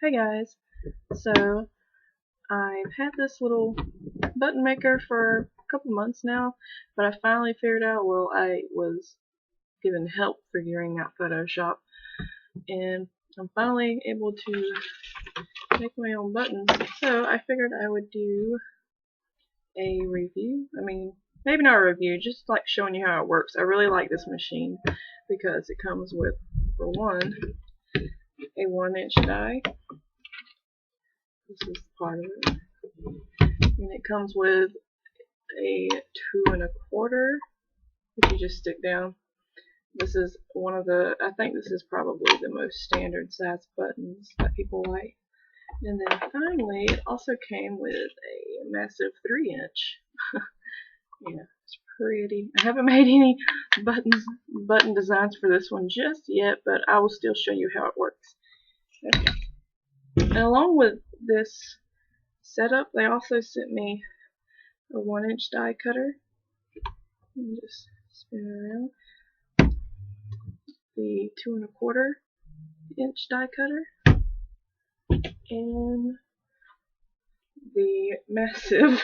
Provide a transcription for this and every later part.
Hey guys, so I've had this little button maker for a couple months now, but I finally figured out, well, I was given help figuring out Photoshop, and I'm finally able to make my own buttons. So I figured I would do a review. I mean, maybe not a review, just like showing you how it works. I really like this machine because it comes with, for one, a 1-inch die. This is part of it. And it comes with a 2 1/4, which you just stick down. This is one of the, I think this is probably the most standard size buttons that people like. And then finally, it also came with a massive 3-inch. Yeah, it's pretty. I haven't made any button designs for this one just yet, but I will still show you how it works. Okay. And along with this setup, they also sent me a 1-inch die cutter. And just spin it around. The 2 1/4-inch die cutter, and the massive.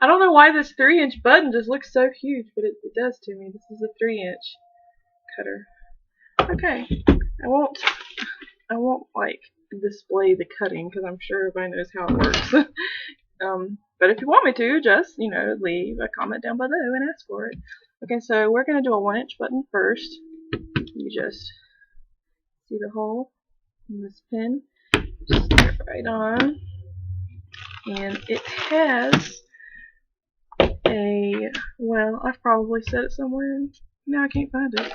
I don't know why this 3-inch button just looks so huge, but it does to me. This is a 3-inch cutter. Okay, I won't like display the cutting because I'm sure everybody knows how it works. But if you want me to, just, leave a comment down below and ask for it. Okay, so we're going to do a 1-inch button first. You just see the hole in this pin. Just stick it right on. And it has a, well, I've probably set it somewhere. Now I can't find it.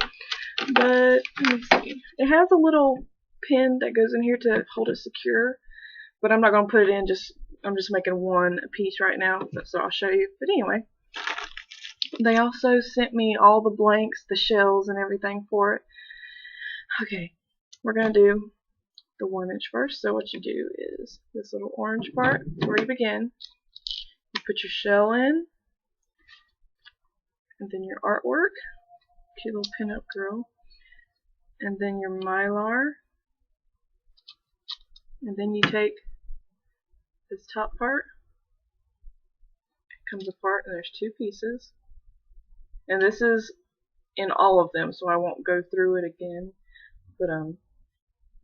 But, let me see. It has a little pin that goes in here to hold it secure. But I'm not going to put it in, I'm just making one piece right now, so I'll show you. But anyway, they also sent me all the blanks, the shells, and everything for it. Okay, we're going to do the 1-inch first. So what you do is this little orange part is where you begin. You put your shell in, and then your artwork, cute little pin-up girl, and then your mylar, and then you take this top part, it comes apart, and there's 2 pieces, and this is in all of them, so I won't go through it again, but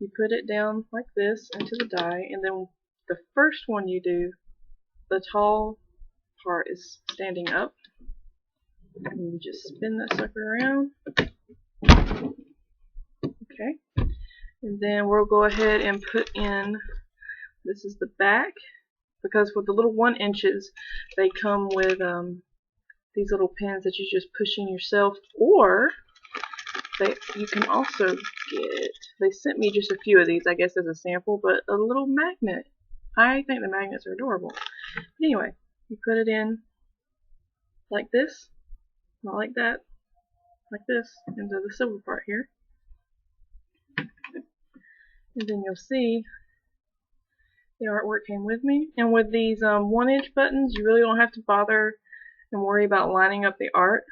you put it down like this into the die, and then the first one you do, the tall part is standing up, and you just spin that sucker around. Okay, and then we'll go ahead and put in, this is the back, because with the little 1 inches, they come with these little pins that you just push in yourself, or you can also get, they sent me just a few of these, I guess, as a sample, but a little magnet. I think the magnets are adorable. But anyway, you put it in like this, not like that, like this, into the silver part here. And then you'll see the artwork came with me. And with these 1-inch buttons, you really don't have to bother and worry about lining up the art.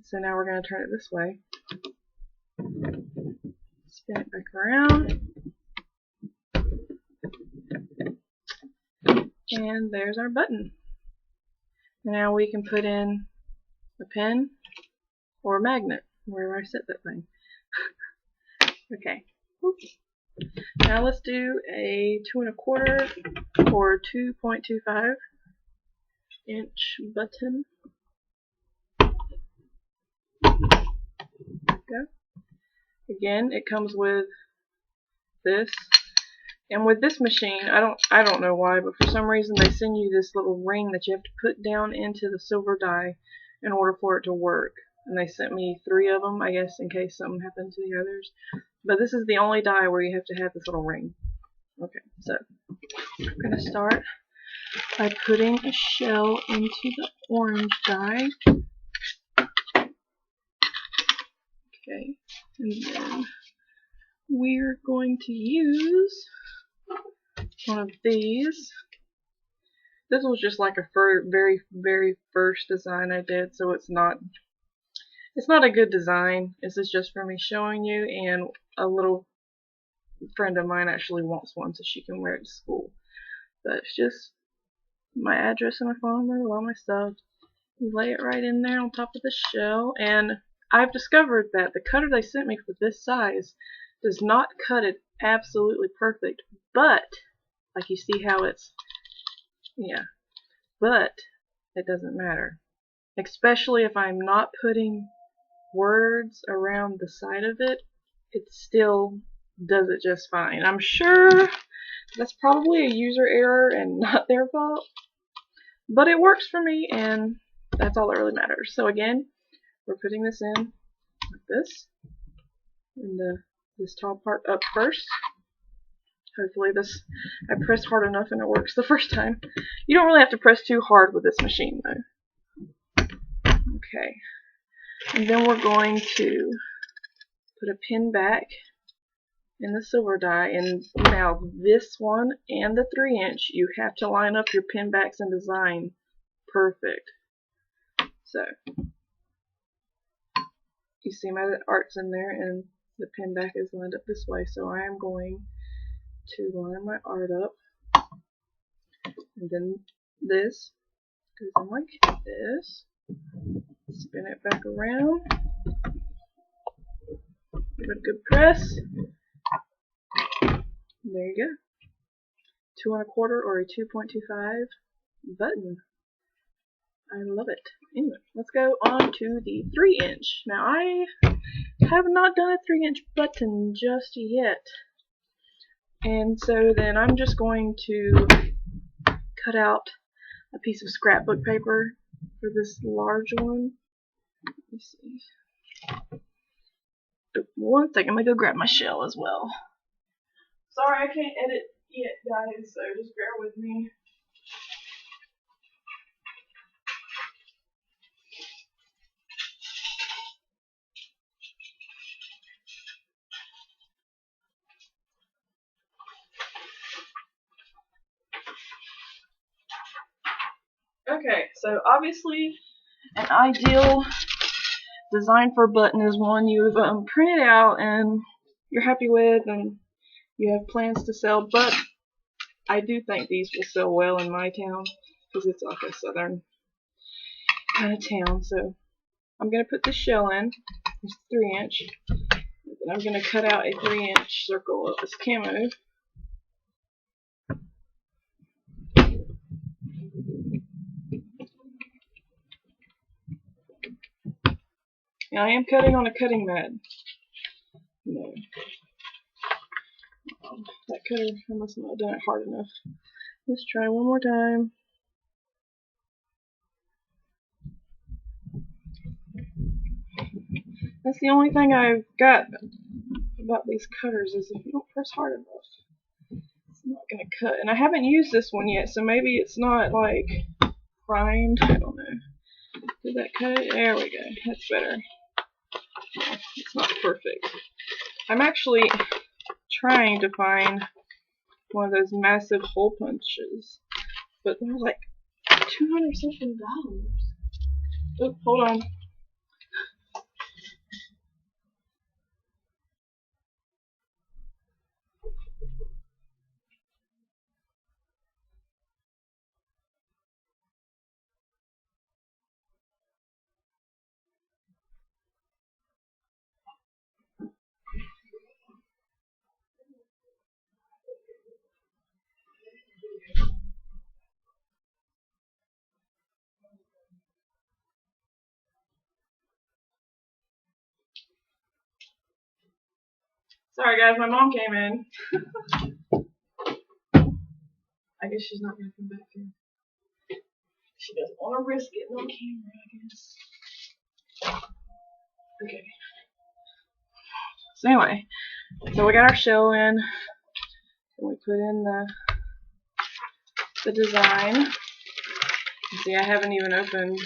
So now we're going to turn it this way. Spin it back around. And there's our button. Now we can put in a pen or a magnet, wherever I set that thing. Okay. Oops. Now let's do a 2 1/4 or 2.25 inch button. Go. Again, it comes with this, and with this machine, I don't know why, but for some reason they send you this little ring that you have to put down into the silver die in order for it to work. And they sent me 3 of them, I guess, in case something happened to the others. But this is the only die where you have to have this little ring. Okay, so I'm going to start by putting a shell into the orange die. Okay, and then we're going to use one of these. This was just like a very, very first design I did, so it's not a good design. This is just for me showing you, and a little friend of mine actually wants one so she can wear it to school. But it's just my address and my phone number, all my stuff. You lay it right in there on top of the shell, and I've discovered that the cutter they sent me for this size does not cut it absolutely perfect, but like you see how it's, yeah, but it doesn't matter, especially if I'm not putting words around the side of it. It still does it just fine. I'm sure that's probably a user error and not their fault, but it works for me, and that's all that really matters. So again, we're putting this in like this, and this top part up first. Hopefully I pressed hard enough and it works the first time. You don't really have to press too hard with this machine though. Okay, and then we're going to put a pin back in the silver die, and now this one and the 3-inch, you have to line up your pin backs and design perfect. So you see my art's in there and the pin back is lined up this way, so I am going to line my art up, and then this goes in like this, spin it back around, give it a good press, there you go, 2 1/4 or a 2.25 button. I love it. Anyway, let's go on to the 3-inch. Now I have not done a 3-inch button just yet, and so then I'm just going to cut out a piece of scrapbook paper for this large one. Let me see. Oh, one second, I'm gonna go grab my shell as well. Sorry I can't edit yet, guys, so just bear with me. Okay, so obviously an ideal design for a button is one you've printed out and you're happy with and you have plans to sell, but I do think these will sell well in my town because it's like a southern kind of town. So I'm going to put the shell in, it's 3-inch, and I'm going to cut out a 3-inch circle of this camo. Now I am cutting on a cutting mat. No. That cutter, I must not have done it hard enough. Let's try one more time. That's the only thing I've got about these cutters is if you don't press hard enough, it's not going to cut. And I haven't used this one yet, so maybe it's not like primed. I don't know. Did that cut it? There we go. That's better. Yeah, it's not perfect. I'm actually trying to find one of those massive hole punches, but they're like $200 something. Oh, hold on. Sorry guys, my mom came in. I guess she's not going to come back here. She doesn't want to risk it on camera, I guess. Okay. So anyway, so we got our shell in, and we put in the design. You see, I haven't even opened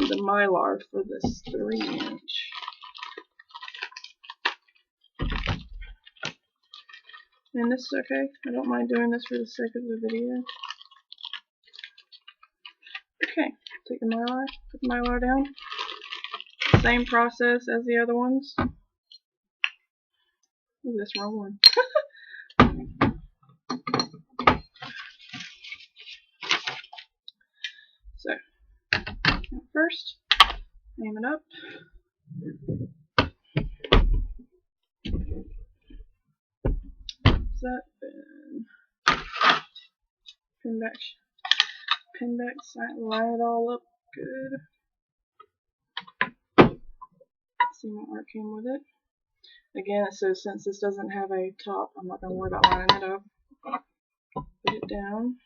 the Mylar for this 3-inch. And this is okay. I don't mind doing this for the sake of the video. Okay, take the Mylar, put the Mylar down. Same process as the other ones. Ooh, that's the wrong one. So, first, aim it up. That, then pin back side, line it all up good. See my art came with it. Again, it says since this doesn't have a top, I'm not going to worry about lining it up. Put it down,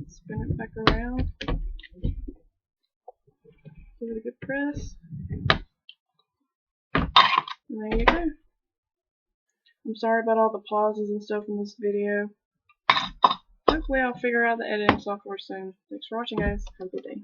spin it back around, give it a good press, and there you go. I'm sorry about all the pauses and stuff in this video. Hopefully I'll figure out the editing software soon. Thanks for watching, guys. Have a good day.